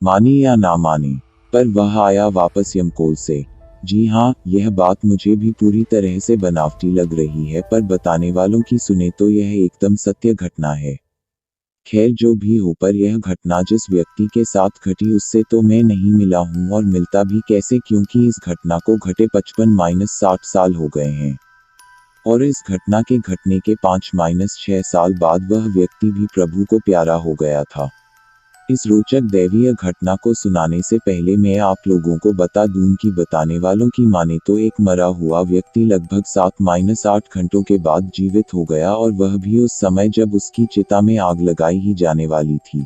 माने या ना माने, पर वह आया वापस यमकोल से। जी हाँ, यह बात मुझे भी पूरी तरह से बनावटी लग रही है, पर बताने वालों की सुने तो यह एकदम सत्य घटना है। खैर जो भी हो, पर यह घटना जिस व्यक्ति के साथ घटी उससे तो मैं नहीं मिला हूँ, और मिलता भी कैसे, क्योंकि इस घटना को घटे 55-60 साल हो गए हैं। और इस घटना के घटने के 5-6 साल बाद वह व्यक्ति भी प्रभु को प्यारा हो गया था। इस रोचक दैवीय घटना को सुनाने से पहले मैं आप लोगों को बता दूं कि बताने वालों की माने तो एक मरा हुआ व्यक्ति लगभग 7-8 घंटों के बाद जीवित हो गया, और वह भी उस समय जब उसकी चिता में आग लगाई ही जाने वाली थी।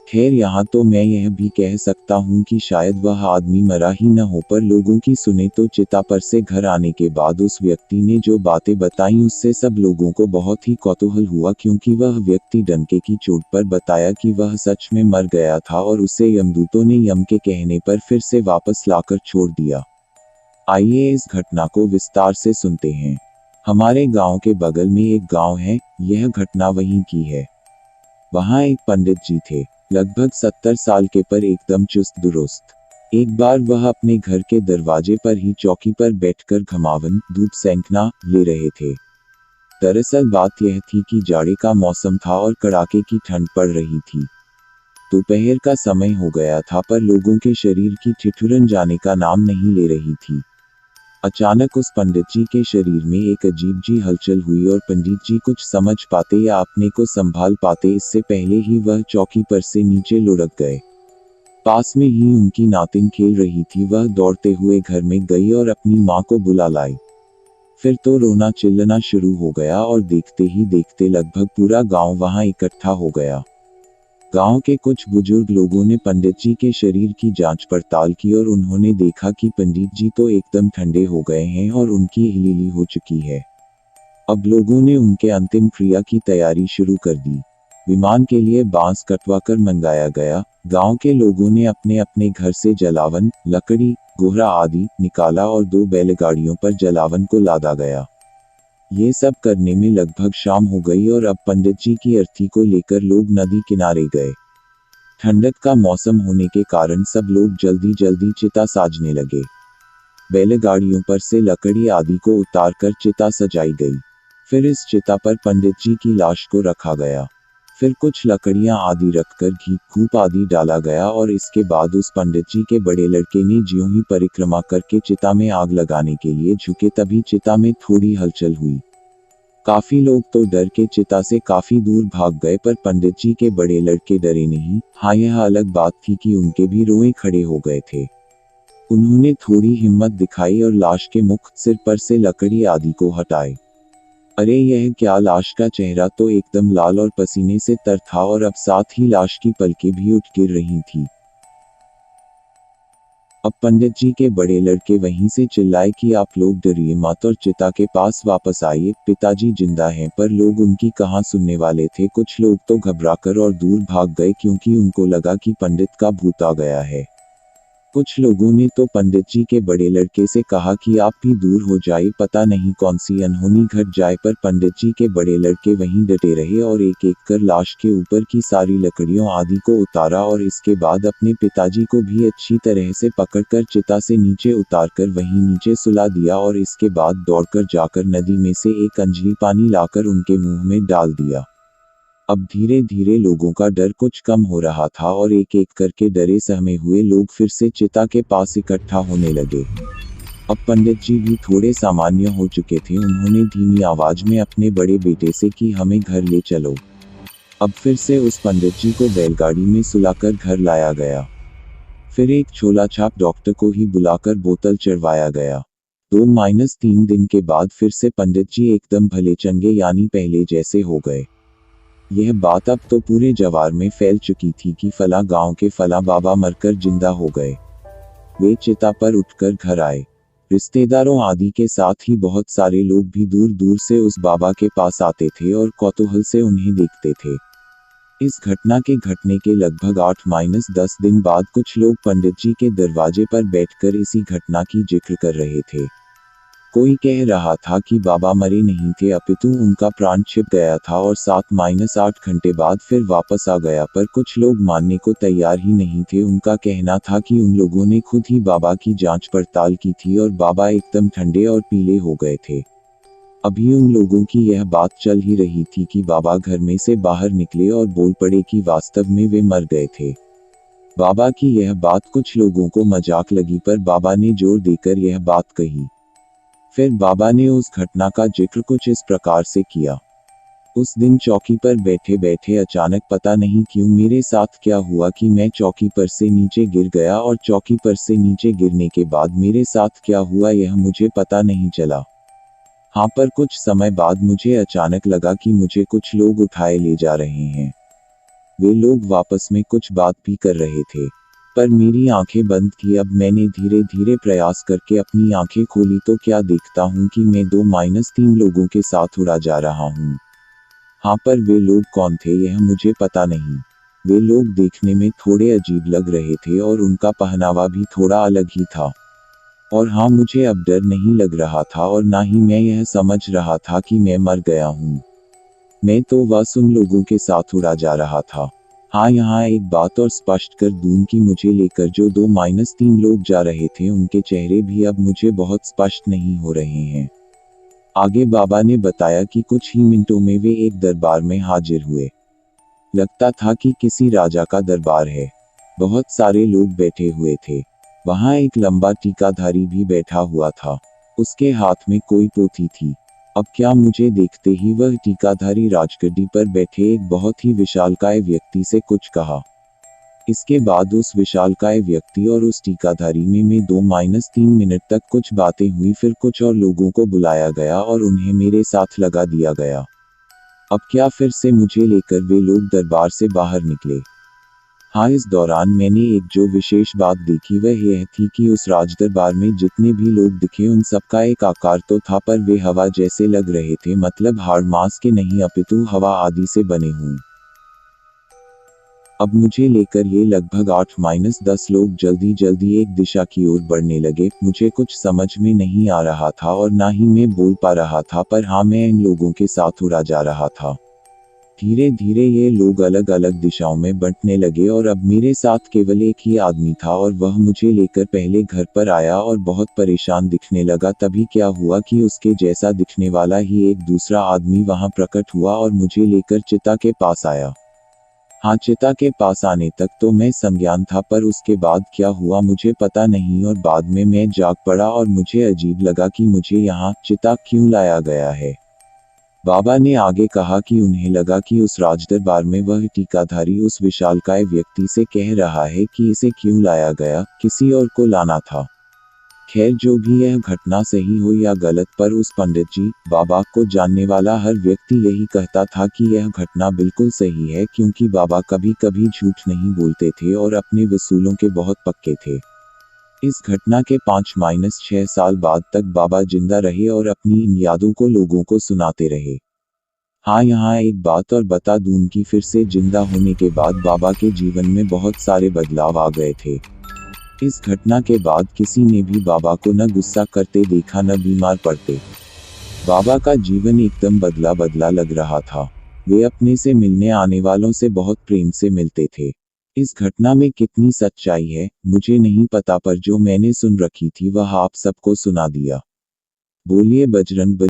खैर यहाँ तो मैं यह भी कह सकता हूँ कि शायद वह आदमी मरा ही न हो, पर लोगों की सुने तो चिता पर से घर आने के बाद उस व्यक्ति ने जो बातें बताई उससे सब लोगों को बहुत ही कौतूहल हुआ, क्योंकि वह व्यक्ति डंके की चोट पर बताया कि वह सच में मर गया था और उसे यमदूतों ने यम के कहने पर फिर से वापस लाकर छोड़ दिया। आइए इस घटना को विस्तार से सुनते हैं। हमारे गांव के बगल में एक गांव है, यह घटना वहीं की है। वहां एक पंडित जी थे, लगभग 70 साल के, पर एकदम चुस्त दुरुस्त। एक बार वह अपने घर के दरवाजे पर ही चौकी पर बैठकर घमावन धूप सेंकना ले रहे थे। दरअसल बात यह थी कि जाड़े का मौसम था और कड़ाके की ठंड पड़ रही थी। दोपहर का समय हो गया था, पर लोगों के शरीर की ठिठुरन जाने का नाम नहीं ले रही थी। अचानक उस पंडित जी के शरीर में एक अजीब जी हलचल हुई, और पंडित जी कुछ समझ पाते या अपने को संभाल पाते इससे पहले ही वह चौकी पर से नीचे लुढ़क गए। पास में ही उनकी नातिन खेल रही थी, वह दौड़ते हुए घर में गई और अपनी माँ को बुला लाई। फिर तो रोना चिल्लाना शुरू हो गया, और देखते ही देखते लगभग पूरा गांव वहां इकट्ठा हो गया। गांव के कुछ बुजुर्ग लोगों ने पंडित जी के शरीर की जांच पड़ताल की, और उन्होंने देखा कि पंडित जी तो एकदम ठंडे हो गए हैं और उनकी हिलीली हो चुकी है। अब लोगों ने उनके अंतिम क्रिया की तैयारी शुरू कर दी। विमान के लिए बांस कटवाकर मंगाया गया। गांव के लोगों ने अपने अपने घर से जलावन, लकड़ी, गोहरा आदि निकाला और 2 बैलगाड़ियों पर जलावन को लादा गया। ये सब करने में लगभग शाम हो गई, और अब पंडित जी की अर्थी को लेकर लोग नदी किनारे गए। ठंडक का मौसम होने के कारण सब लोग जल्दी जल्दी चिता साजने लगे। बैलगाड़ियों पर से लकड़ी आदि को उतारकर चिता सजाई गई। फिर इस चिता पर पंडित जी की लाश को रखा गया। फिर कुछ लकड़ियां आदि रखकर घी धूप आदि डाला गया, और इसके बाद उस पंडित जी के बड़े लड़के ने ज्यों ही परिक्रमा करके चिता में आग लगाने के लिए झुके, तभी चिता में थोड़ी हलचल हुई। काफी लोग तो डर के चिता से काफी दूर भाग गए, पर पंडित जी के बड़े लड़के डरे नहीं। हाँ, यह अलग बात थी कि उनके भी रोए खड़े हो गए थे। उन्होंने थोड़ी हिम्मत दिखाई और लाश के मुख सिर पर से लकड़ी आदि को हटाए। अरे यह क्या, लाश का चेहरा तो एकदम लाल और पसीने से तर था, और अब साथ ही लाश की पलकें भी उठ गिर रही थी। अब पंडित जी के बड़े लड़के वहीं से चिल्लाए कि आप लोग डरिए मत और चिता के पास वापस आइए, पिताजी जिंदा हैं। पर लोग उनकी कहाँ सुनने वाले थे। कुछ लोग तो घबराकर और दूर भाग गए, क्योंकि उनको लगा कि पंडित का भूत आ गया है। कुछ लोगों ने तो पंडित जी के बड़े लड़के से कहा कि आप भी दूर हो जाइए, पता नहीं कौन सी अनहोनी घट जाए। पर पंडित जी के बड़े लड़के वहीं डटे रहे और एक एक कर लाश के ऊपर की सारी लकड़ियों आदि को उतारा, और इसके बाद अपने पिताजी को भी अच्छी तरह से पकड़कर चिता से नीचे उतारकर वहीं नीचे सुला दिया, और इसके बाद दौड़कर जाकर नदी में से एक अंजलि पानी लाकर उनके मुंह में डाल दिया। अब धीरे धीरे लोगों का डर कुछ कम हो रहा था, और एक एक करके डरे सहमे हुए लोग फिर से चिता के पास इकट्ठा होने लगे। अब पंडित जी भी थोड़े सामान्य हो चुके थे। उन्होंने धीमी आवाज में अपने बड़े बेटे से कि हमें घर ले चलो। अब फिर से उस पंडित जी को बैलगाड़ी में सुलाकर घर लाया गया। फिर एक छोला छाप डॉक्टर को ही बुलाकर बोतल चढ़वाया गया। 2-3 दिन के बाद फिर से पंडित जी एकदम भले चंगे यानी पहले जैसे हो गए। यह बात अब तो पूरे जवार में फैल चुकी थी कि फला गांव के फला बाबा मरकर जिंदा हो गए। वे चिता पर उठकर घर आए। रिश्तेदारों आदि के साथ ही बहुत सारे लोग भी दूर दूर से उस बाबा के पास आते थे और कौतूहल से उन्हें देखते थे। इस घटना के घटने के लगभग 8-10 दिन बाद कुछ लोग पंडित जी के दरवाजे पर बैठकर इसी घटना की जिक्र कर रहे थे। कोई कह रहा था कि बाबा मरे नहीं थे अपितु उनका प्राण छिप गया था और 7-8 घंटे बाद फिर वापस आ गया, पर कुछ लोग मानने को तैयार ही नहीं थे। उनका कहना था कि उन लोगों ने खुद ही बाबा की जांच पड़ताल की थी और बाबा एकदम ठंडे और पीले हो गए थे। अभी उन लोगों की यह बात चल ही रही थी कि बाबा घर में से बाहर निकले और बोल पड़े कि वास्तव में वे मर गए थे। बाबा की यह बात कुछ लोगों को मजाक लगी, पर बाबा ने जोर देकर यह बात कही। फिर बाबा ने उस घटना का जिक्र कुछ इस प्रकार से किया। उस दिन चौकी पर बैठे बैठे अचानक पता नहीं क्यों मेरे साथ क्या हुआ कि मैं चौकी पर से नीचे गिर गया, और चौकी पर से नीचे गिरने के बाद मेरे साथ क्या हुआ यह मुझे पता नहीं चला। हाँ, पर कुछ समय बाद मुझे अचानक लगा कि मुझे कुछ लोग उठाए ले जा रहे हैं। वे लोग आपस में कुछ बात भी कर रहे थे, पर मेरी आंखें बंद थी। अब मैंने धीरे धीरे प्रयास करके अपनी आंखें खोली तो क्या देखता हूँ कि मैं 2-3 लोगों के साथ उड़ा जा रहा हूँ। हाँ, पर वे लोग कौन थे यह मुझे पता नहीं। वे लोग देखने में थोड़े अजीब लग रहे थे और उनका पहनावा भी थोड़ा अलग ही था। और हाँ, मुझे अब डर नहीं लग रहा था और ना ही मैं यह समझ रहा था कि मैं मर गया हूँ। मैं तो बस उन लोगों के साथ उड़ा जा रहा था। हाँ, यहाँ एक बात और स्पष्ट कर दूं कि मुझे लेकर जो 2-3 लोग जा रहे थे उनके चेहरे भी अब मुझे बहुत स्पष्ट नहीं हो रहे हैं। आगे बाबा ने बताया कि कुछ ही मिनटों में वे एक दरबार में हाजिर हुए। लगता था कि किसी राजा का दरबार है। बहुत सारे लोग बैठे हुए थे। वहाँ एक लंबा टीकाधारी भी बैठा हुआ था। उसके हाथ में कोई पोथी थी। अब क्या, मुझे देखते ही वह टीकाधारी राजगद्दी पर बैठे एक बहुत ही विशालकाय व्यक्ति से कुछ कहा। इसके बाद उस विशालकाय व्यक्ति और उस टीकाधारी में 2-3 मिनट तक कुछ बातें हुई। फिर कुछ और लोगों को बुलाया गया और उन्हें मेरे साथ लगा दिया गया। अब क्या, फिर से मुझे लेकर वे लोग दरबार से बाहर निकले। हाँ, इस दौरान मैंने एक जो विशेष बात देखी वह यह थी कि उस राजदरबार में जितने भी लोग दिखे उन सबका एक आकार तो था, पर वे हवा जैसे लग रहे थे, मतलब हाड़ मांस के नहीं अपितु हवा आदि से बने हुए। अब मुझे लेकर ये लगभग 8-10 लोग जल्दी जल्दी एक दिशा की ओर बढ़ने लगे। मुझे कुछ समझ में नहीं आ रहा था और ना ही मैं बोल पा रहा था, पर हाँ, मैं इन लोगों के साथ उड़ा जा रहा था। धीरे धीरे ये लोग अलग अलग दिशाओं में बंटने लगे और अब मेरे साथ केवल एक ही आदमी था और वह मुझे लेकर पहले घर पर आया और बहुत परेशान दिखने लगा। तभी क्या हुआ कि उसके जैसा दिखने वाला ही एक दूसरा आदमी वहां प्रकट हुआ और मुझे लेकर चिता के पास आया। हाँ, चिता के पास आने तक तो मैं संज्ञान था, पर उसके बाद क्या हुआ मुझे पता नहीं और बाद में मैं जाग पड़ा और मुझे अजीब लगा कि मुझे यहाँ चिता क्यों लाया गया है। बाबा ने आगे कहा कि उन्हें लगा कि उस राजदरबार में वह टीकाधारी उस विशालकाय व्यक्ति से कह रहा है कि इसे क्यों लाया गया, किसी और को लाना था। खैर, जो भी यह घटना सही हो या गलत, पर उस पंडित जी बाबा को जानने वाला हर व्यक्ति यही कहता था कि यह घटना बिल्कुल सही है, क्योंकि बाबा कभी कभी झूठ नहीं बोलते थे और अपने वसूलों के बहुत पक्के थे। इस घटना के 5-6 साल बाद तक बाबा जिंदा रहे और अपनी इन यादों को लोगों को सुनाते रहे। हाँ, यहाँ एक बात और बता दूं कि फिर से जिंदा होने के बाद बाबा के जीवन में बहुत सारे बदलाव आ गए थे। इस घटना के बाद किसी ने भी बाबा को न गुस्सा करते देखा न बीमार पड़ते। बाबा का जीवन एकदम बदला बदला लग रहा था। वे अपने से मिलने आने वालों से बहुत प्रेम से मिलते थे। इस घटना में कितनी सच्चाई है मुझे नहीं पता, पर जो मैंने सुन रखी थी वह आप सबको सुना दिया। बोलिए बजरंग बली।